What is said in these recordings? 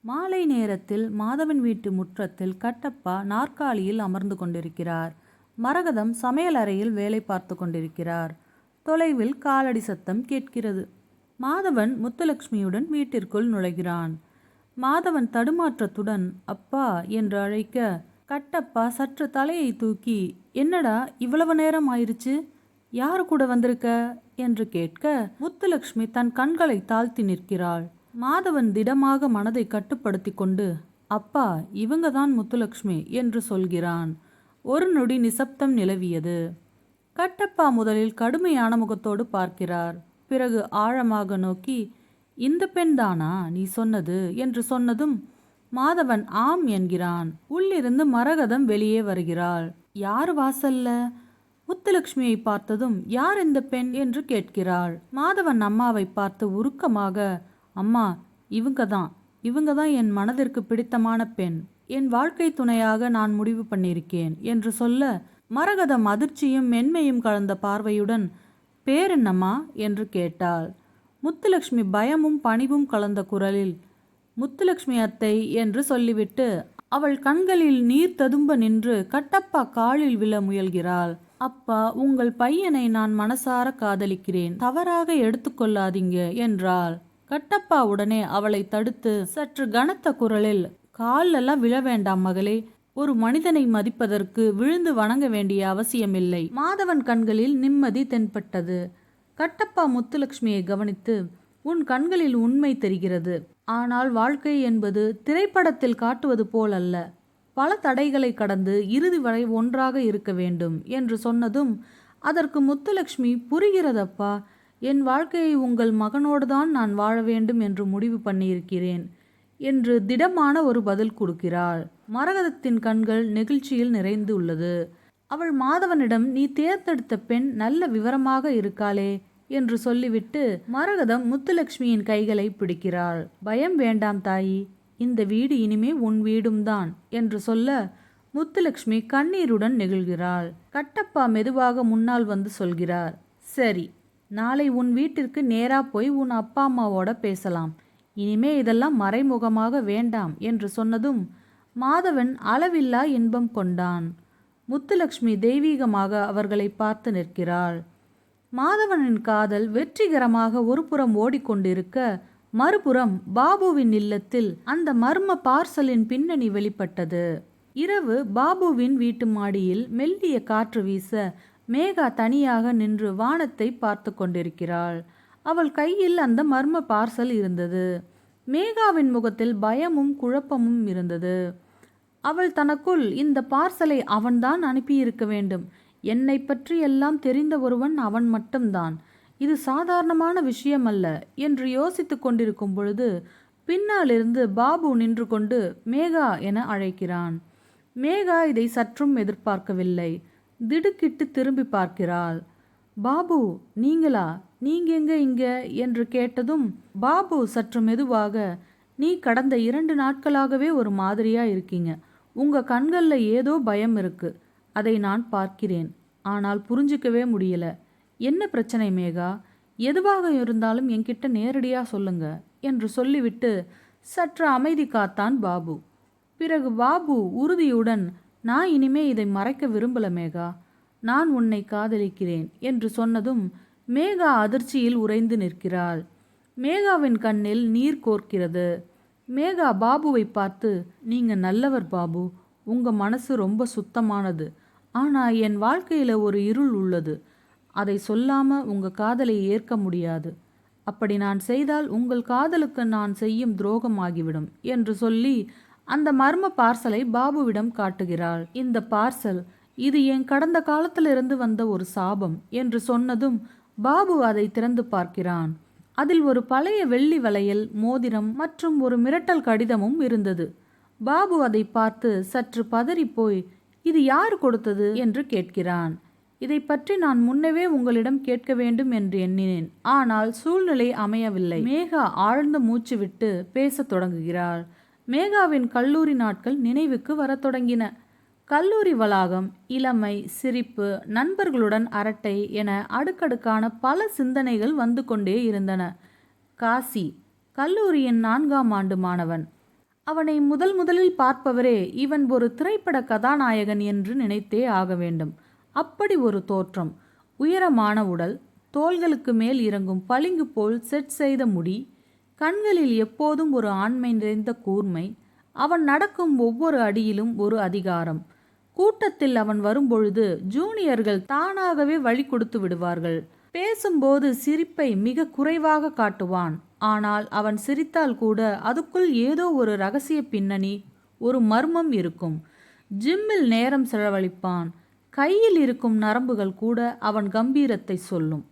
மாலை நேரத்தில் மாதவன் வீட்டு முற்றத்தில் கட்டப்பா நாற்காலியில் அமர்ந்து கொண்டிருக்கிறார். மரகதம் சமையலறையில் வேலை பார்த்து கொண்டிருக்கிறார். தொலைவில் காலடி சத்தம் கேட்கிறது. மாதவன் முத்துலட்சுமியுடன் வீட்டிற்குள் நுழைகிறான். மாதவன் தடுமாற்றத்துடன் அப்பா என்று அழைக்க, கட்டப்பா சற்று தலையை தூக்கி, என்னடா இவ்வளவு நேரம் ஆயிருச்சு, யாரு கூட வந்திருக்க என்று கேட்க, முத்துலட்சுமி தன் கண்களை தாழ்த்தி நிற்கிறாள். மாதவன் திடமாக மனதை கட்டுப்படுத்தி கொண்டு, அப்பா இவங்க தான் முத்துலட்சுமி என்று சொல்கிறான். ஒரு நொடி நிசப்தம் நிலவியது. கட்டப்பா முதலில் கடுமையான முகத்தோடு பார்க்கிறார். பிறகு ஆழமாக நோக்கி, இந்த பெண் தானா நீ சொன்னது என்று சொன்னதும் மாதவன் ஆம் என்கிறான். உள்ளிருந்து மரகதம் வெளியே வருகிறாள். யார் வாசல்ல? முத்துலட்சுமியை பார்த்ததும் யார் இந்த பெண் என்று கேட்கிறாள். மாதவன் அம்மாவை பார்த்து உருக்கமாக, அம்மா இவங்க தான் என் மனதிற்கு பிடித்தமான பெண். என் வாழ்க்கை துணையாக நான் முடிவு பண்ணியிருக்கேன் என்று சொல்ல, மரகதம் அதிர்ச்சியும் மென்மையும் கலந்த பார்வையுடன், பேர் என்னம்மா என்று கேட்டாள். முத்துலட்சுமி பயமும் பணிவும் கலந்த குரலில், முத்துலட்சுமி அத்தை என்று சொல்லிவிட்டு அவள் கண்களில் நீர் ததும்ப நின்று கட்டப்பா காலில் விழ முயல்கிறாள். அப்பா உங்கள் பையனை நான் மனசார காதலிக்கிறேன், தவறாக எடுத்துக்கொள்ளாதீங்க என்றாள். கட்டப்பா உடனே அவளை தடுத்து சற்று கனத்த குரலில், காலெல்லாம் விழ வேண்டாம் மகளே, ஒரு மனிதனை மதிப்பதற்கு விழுந்து வணங்க வேண்டிய அவசியமில்லை. மாதவன் கண்களில் நிம்மதி தென்பட்டது. கட்டப்பா முத்துலட்சுமியை கவனித்து, உன் கண்களில் உண்மை தெரிகிறது. ஆனால் வாழ்க்கை என்பது திரைப்படத்தில் காட்டுவது போல் அல்ல. பல தடைகளை கடந்து இறுதி வரை ஒன்றாக இருக்க வேண்டும் என்று சொன்னதும், அதற்கு முத்துலட்சுமி, புரிகிறதப்பா, என் வாழ்க்கையை உங்கள் மகனோடு தான் நான் வாழ வேண்டும் என்று முடிவு பண்ணியிருக்கிறேன் என்று திடமான ஒரு பதில் கொடுக்கிறாள். மரகதத்தின் கண்கள் நெகிழ்ச்சியில் நிறைந்து உள்ளது. அவள் மாதவனிடம், நீ தேர்ந்தெடுத்த பெண் நல்ல விவரமாக இருக்காளே என்று சொல்லிவிட்டு மரகதம் முத்துலட்சுமியின் கைகளை பிடிக்கிறாள். பயம் வேண்டாம் தாயி, இந்த வீடு இனிமே உன் வீடும் தான் என்று சொல்ல, முத்துலட்சுமி கண்ணீருடன் நெகிழ்கிறாள். கட்டப்பா மெதுவாக முன்னால் வந்து சொல்கிறார், சரி, நாளை உன் வீட்டிற்கு நேரா போய் உன் அப்பா அம்மாவோட பேசலாம். இனிமே இதெல்லாம் மறைமுகமாக வேண்டாம் என்று சொன்னதும் மாதவன் அளவில்லா இன்பம் கொண்டான். முத்துலட்சுமி தெய்வீகமாக அவர்களை பார்த்து நிற்கிறாள். மாதவனின் காதல் வெற்றிகரமாக ஒரு புறம் ஓடிக்கொண்டிருக்க, மறுபுறம் பாபுவின் இல்லத்தில் அந்த மர்ம பார்சலின் பின்னணி வெளிப்பட்டது. இரவு பாபுவின் வீட்டு மாடியில் மெல்லிய காற்று வீச மேகா தனியாக நின்று வானத்தை பார்த்து கொண்டிருக்கிறாள். அவள் கையில் அந்த மர்ம பார்சல் இருந்தது. மேகாவின் முகத்தில் பயமும் குழப்பமும் இருந்தது. அவள் தனக்குள், இந்த பார்சலை அவன்தான் அனுப்பியிருக்க வேண்டும், என்னை பற்றி எல்லாம் தெரிந்த ஒருவன் அவன் மட்டும்தான், இது சாதாரணமான விஷயம் அல்ல என்று யோசித்து கொண்டிருக்கும் பொழுது பின்னாலிருந்து பாபு நின்று கொண்டு மேகா என அழைக்கிறான். மேகா இதை சற்றும் எதிர்பார்க்கவில்லை. திடுக்கிட்டு திரும்பி பார்க்கிறாள். பாபு நீங்களா, நீங்க எங்க இங்க என்று கேட்டதும் பாபு சற்று மெதுவாக, நீ கடந்த 2 நாட்களாகவே ஒரு மாதிரியா இருக்கீங்க, உங்க கண்கள்ல ஏதோ பயம் இருக்கு, அதை நான் பார்க்கிறேன், ஆனால் புரிஞ்சிக்கவே முடியல. என்ன பிரச்சனை மேகா, எதுவாக இருந்தாலும் என்கிட்ட நேரடியா சொல்லுங்க என்று சொல்லிவிட்டு சற்று அமைதி காத்தான் பாபு. பிறகு பாபு உறுதியுடன், நான் இனிமே இதை மறைக்க விரும்பல மேகா, நான் உன்னை காதலிக்கிறேன் என்று சொன்னதும் மேகா அதிர்ச்சியில் உறைந்து நிற்கிறாள். மேகாவின் கண்ணில் நீர் கோர்க்கிறது. மேகா பாபுவை பார்த்து, நீங்க நல்லவர் பாபு, உங்க மனசு ரொம்ப சுத்தமானது, ஆனா என் வாழ்க்கையில ஒரு இருள் உள்ளது, அதை சொல்லாம உங்க காதலை ஏற்க முடியாது, அப்படி நான் செய்தால் உங்கள் காதலுக்கு நான் செய்யும் துரோகம் ஆகிவிடும் என்று சொல்லி அந்த மர்ம பார்சலை பாபுவிடம் காட்டுகிறாள். இந்த பார்சல், இது என் கடந்த காலத்திலிருந்து வந்த ஒரு சாபம் என்று சொன்னதும் பாபு அதை திறந்து பார்க்கிறான். அதில் ஒரு பழைய வெள்ளி வளையல், மோதிரம் மற்றும் ஒரு மிரட்டல் கடிதமும் இருந்தது. பாபு அதை பார்த்து சற்று பதறிப்போய், இது யார் கொடுத்தது என்று கேட்கிறான். இதை பற்றி நான் முன்னவே உங்களிடம் கேட்க வேண்டும் என்று எண்ணினேன், ஆனால் சூழ்நிலை அமையவில்லை. மேகா ஆழ்ந்த மூச்சு விட்டு பேசத் தொடங்குகிறாள். மேகாவின் கல்லூரி நாட்கள் நினைவுக்கு வரத் தொடங்கின. கல்லூரி வளாகம், இளமை, சிரிப்பு, நண்பர்களுடன் அரட்டை என அடுக்கடுக்கான பல சிந்தனைகள் வந்து கொண்டே இருந்தன. காசி கல்லூரியின் 4ஆம் ஆண்டு மாணவன். அவனை முதலில் பார்ப்பவரே இவன் ஒரு திரைப்பட கதாநாயகன் என்று நினைத்தே ஆக வேண்டும். அப்படி ஒரு தோற்றம், உயரமான உடல், தோள்களுக்கு மேல் இறங்கும் பளிங்கு போல் செட் செய்த முடி, கண்களில் எப்போதும் ஒரு ஆண்மை நிறைந்த கூர்மை. அவன் நடக்கும் ஒவ்வொரு அடியிலும் ஒரு அதிகாரம். கூட்டத்தில் அவன் வரும்பொழுது ஜூனியர்கள் தானாகவே வழி கொடுத்து விடுவார்கள். பேசும்போது சிரிப்பை மிக குறைவாக காட்டுவான். ஆனால் அவன் சிரித்தால் கூட அதுக்குள் ஏதோ ஒரு ரகசிய பின்னணி, ஒரு மர்மம் இருக்கும். ஜிம்மில் நேரம் செலவழிப்பான். கையில் இருக்கும் நரம்புகள் கூட அவன் கம்பீரத்தை சொல்லும்.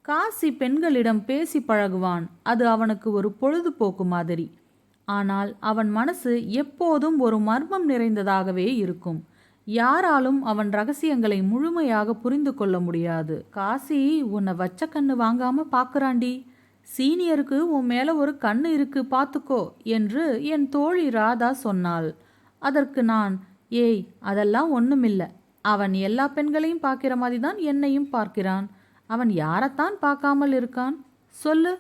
காசி பெண்களிடம் பேசி பழகுவான். அது அவனுக்கு ஒரு பொழுதுபோக்கு மாதிரி. ஆனால் அவன் மனசு எப்போதும் ஒரு மர்மம் நிறைந்ததாகவே இருக்கும். யாராலும் அவன் ரகசியங்களை முழுமையாக புரிந்து கொள்ள முடியாது. காசி, உன்னை வச்ச கண்ணு வாங்காம பார்க்குறாண்டி. சீனியருக்கு உன் மேல ஒரு கண்ணு இருக்கு, பார்த்துக்கோ என்று என் தோழி ராதா சொன்னாள். அதற்கு நான், ஏய், அதெல்லாம் ஒண்ணுமில்ல. அவன் எல்லா பெண்களையும் பார்க்கிற மாதிரி தான் என்னையும் பார்க்கிறான். அவன் யாரைத்தான் பார்க்காமல் இருக்கான் சொல்லு?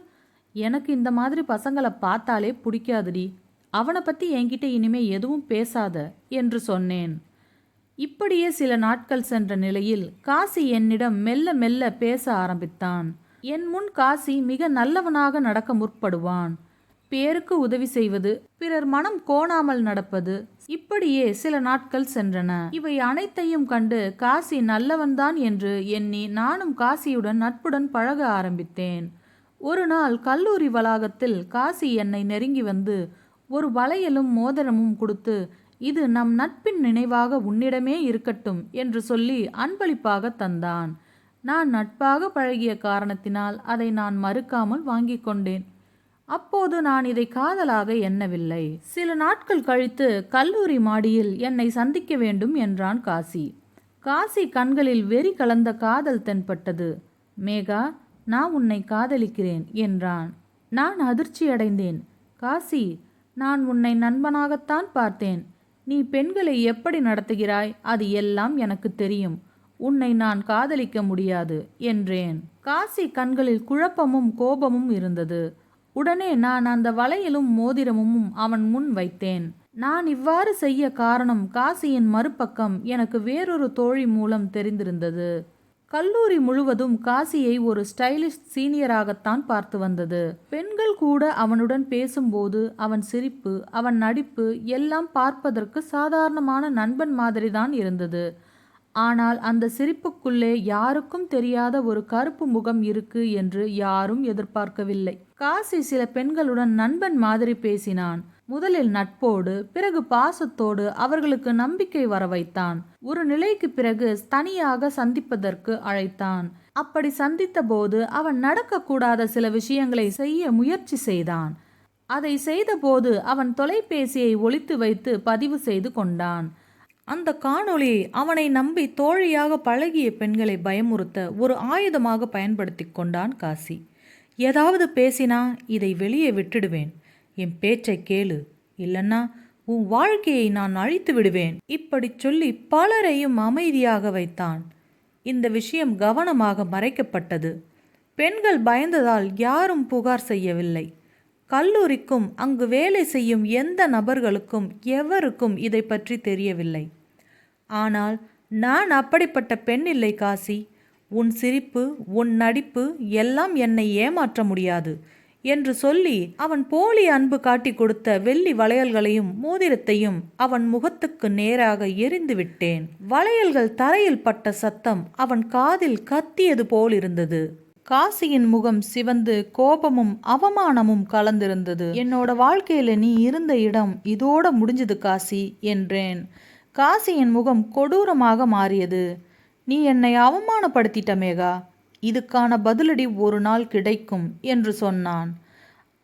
எனக்கு இந்த மாதிரி பசங்களை பார்த்தாலே பிடிக்காதுடி. அவனை பற்றி என்கிட்ட இனிமே எதுவும் பேசாத என்று சொன்னேன். இப்படியே சில நாட்கள் சென்ற நிலையில் காசி என்னிடம் மெல்ல மெல்ல பேச ஆரம்பித்தான். என் முன் காசி மிக நல்லவனாக நடக்க முற்படுவான். பேருக்கு உதவி செய்வது, பிறர் மனம் கோணாமல் நடப்பது, இப்படியே சில நாட்கள் சென்றன. இவை அனைத்தையும் கண்டு காசி நல்லவன்தான் என்று எண்ணி நானும் காசியுடன் நட்புடன் பழக ஆரம்பித்தேன். ஒரு நாள் கல்லூரி வளாகத்தில் காசி என்னை நெருங்கி வந்து ஒரு வளையலும் மோதிரமும் கொடுத்து, இது நம் நட்பின் நினைவாக உன்னிடமே இருக்கட்டும் என்று சொல்லி அன்பளிப்பாக தந்தான். நான் நட்பாக பழகிய காரணத்தினால் அதை நான் மறுக்காமல் வாங்கி கொண்டேன். அப்போது நான் இதை காதலாக எண்ணவில்லை. சில நாட்கள் கழித்து கல்லூரி மாடியில் என்னை சந்திக்க வேண்டும் என்றான் காசி. காசி கண்களில் வெறி கலந்த காதல் தென்பட்டது. மேகா, நான் உன்னை காதலிக்கிறேன் என்றான். நான் அதிர்ச்சியடைந்தேன். காசி, நான் உன்னை நண்பனாகத்தான் பார்த்தேன். நீ பெண்களை எப்படி நடத்துகிறாய் அது எல்லாம் எனக்கு தெரியும். உன்னை நான் காதலிக்க முடியாது என்றேன். காசி கண்களில் குழப்பமும் கோபமும் இருந்தது. உடனே நான் அந்த வளையலும் மோதிரமும் அவன் முன் வைத்தேன். நான் இவ்வாறு செய்ய காரணம் காசியின் மறுபக்கம் எனக்கு வேறொரு தோழி மூலம் தெரிந்திருந்தது. கல்லூரி முழுவதும் காசியை ஒரு ஸ்டைலிஷ் சீனியராகத்தான் பார்த்து வந்தது. பெண்கள் கூட அவனுடன் பேசும்போது அவன் சிரிப்பு, அவன் நடிப்பு எல்லாம் பார்ப்பதற்கு சாதாரணமான நண்பன் மாதிரிதான் இருந்தது. ஆனால் அந்த சிரிப்புக்குள்ளே யாருக்கும் தெரியாத ஒரு கருப்பு முகம் இருக்கு என்று யாரும் எதிர்பார்க்கவில்லை. காசி சில பெண்களுடன் நண்பன் மாதிரி பேசினான். முதலில் நட்போடு, பிறகு பாசத்தோடு அவர்களுக்கு நம்பிக்கை வர வைத்தான். ஒரு நிலைக்கு பிறகு தனியாக சந்திப்பதற்கு அழைத்தான். அப்படி சந்தித்த போது அவன் நடக்கக்கூடாத சில விஷயங்களை செய்ய முயற்சி செய்தான். அதை செய்தபோது அவன் தொலைபேசியை ஒளித்து வைத்து பதிவு செய்து கொண்டான். அந்த காணொளியை அவனை நம்பி தோழியாக பழகிய பெண்களை பயமுறுத்த ஒரு ஆயுதமாக பயன்படுத்தி கொண்டான் காசி. ஏதாவது பேசினா இதை வெளியே விட்டுடுவேன், என் பேச்சை கேளு, இல்லைன்னா உன் வாழ்க்கையை நான் அழித்து விடுவேன், இப்படி சொல்லி பலரையும் அமைதியாக வைத்தான். இந்த விஷயம் கவனமாக மறைக்கப்பட்டது. பெண்கள் பயந்ததால் யாரும் புகார் செய்யவில்லை. கல்லூரிக்கும் அங்கு வேலை செய்யும் எந்த நபர்களுக்கும் எவருக்கும் இதை பற்றி தெரியவில்லை. ஆனால் நான் அப்படிப்பட்ட பெண் இல்லை காசி. உன் சிரிப்பு, உன் நடிப்பு எல்லாம் என்னை ஏமாற்ற முடியாது என்று சொல்லி அவன் போலி அன்பு காட்டி கொடுத்த வெள்ளி வளையல்களையும் மோதிரத்தையும் அவன் முகத்துக்கு நேராக எறிந்து விட்டேன். வளையல்கள் தரையில் பட்ட சத்தம் அவன் காதில் கத்தியது போலிருந்தது. காசியின் முகம் சிவந்து கோபமும் அவமானமும் கலந்திருந்தது. என்னோட வாழ்க்கையில நீ இருந்த இடம் இதோட முடிஞ்சது காசி என்றேன். காசியின் முகம் கொடூரமாக மாறியது. நீ என்னை அவமானப்படுத்திட்ட மேகா, இதுக்கான பதிலடி ஒரு நாள் கிடைக்கும் என்று சொன்னான்.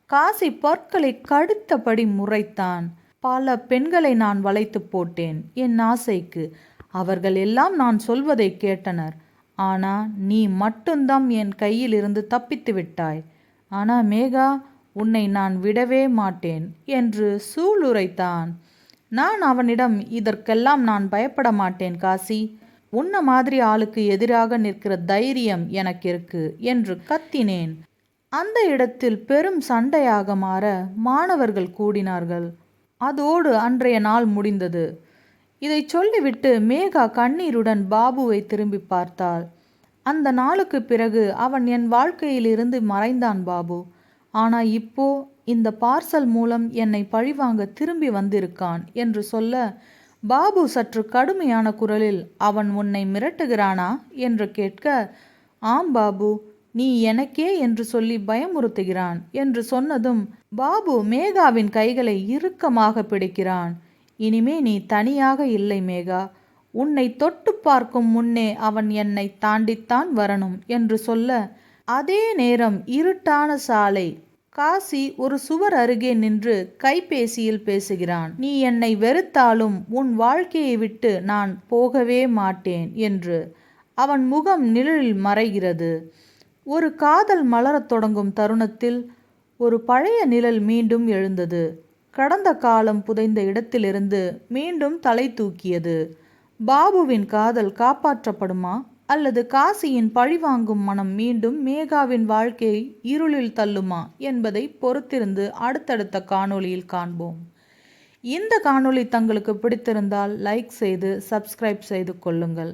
காசி பற்களை கடித்தபடி முறைத்தான். பல பெண்களை நான் வளைத்து போட்டேன் என் ஆசைக்கு. அவர்கள் எல்லாம் நான் சொல்வதை கேட்டனர். ஆனா நீ மட்டும்தான் என் கையில் இருந்து தப்பித்து விட்டாய். ஆனா மேகா, உன்னை நான் விடவே மாட்டேன் என்று சூளுரைத்தான். நான் அவனிடம், இதற்கெல்லாம் நான் பயப்பட மாட்டேன் காசி. உன்ன மாதிரி ஆளுக்கு எதிராக நிற்கிற தைரியம் எனக்கு இருக்கு என்று கத்தினேன். அந்த இடத்தில் பெரும் சண்டையாக மாற மாணவர்கள் கூடினார்கள். அதோடு அன்றைய நாள் முடிந்தது. இதை சொல்லிவிட்டு மேகா கண்ணீருடன் பாபுவை திரும்பி பார்த்தாள். அந்த நாளுக்கு பிறகு அவன் என் வாழ்க்கையிலிருந்து மறைந்தான் பாபு. ஆனா இப்போ இந்த பார்சல் மூலம் என்னை பழிவாங்க திரும்பி வந்திருக்கான் என்று சொல்ல, பாபு சற்று கடுமையான குரலில், அவன் உன்னை மிரட்டுகிறானா என்று கேட்க, ஆம் பாபு, நீ எனக்கே என்று சொல்லி பயமுறுத்துகிறான் என்று சொன்னதும் பாபு மேகாவின் கைகளை இறுக்கமாக பிடிக்கிறான். இனிமே நீ தனியாக இல்லை மேகா, உன்னை தொட்டு பார்க்கும் முன்னே அவன் என்னை தாண்டித்தான் வரணும் என்று சொல்ல, அதே நேரம் இருட்டான சாலை. காசி ஒரு சுவர் அருகே நின்று கைபேசியில் பேசுகிறான். நீ என்னை வெறுத்தாலும் உன் வாழ்க்கையை விட்டு நான் போகவே மாட்டேன் என்று. அவன் முகம் நிழலில் மறைகிறது. ஒரு காதல் மலரத் தொடங்கும் தருணத்தில் ஒரு பழைய நிழல் மீண்டும் எழுந்தது. கடந்த காலம் புதைந்த இடத்திலிருந்து மீண்டும் தலை தூக்கியது. பாபுவின் காதல் காப்பாற்றப்படுமா அல்லது காசியின் பழிவாங்கும் மனம் மீண்டும் மேகாவின் வாழ்க்கையை இருளில் தள்ளுமா என்பதை பொறுத்திருந்து அடுத்தடுத்த காணொளியில் காண்போம். இந்த காணொளி தங்களுக்கு பிடித்திருந்தால் லைக் செய்து சப்ஸ்கிரைப் செய்து கொள்ளுங்கள்.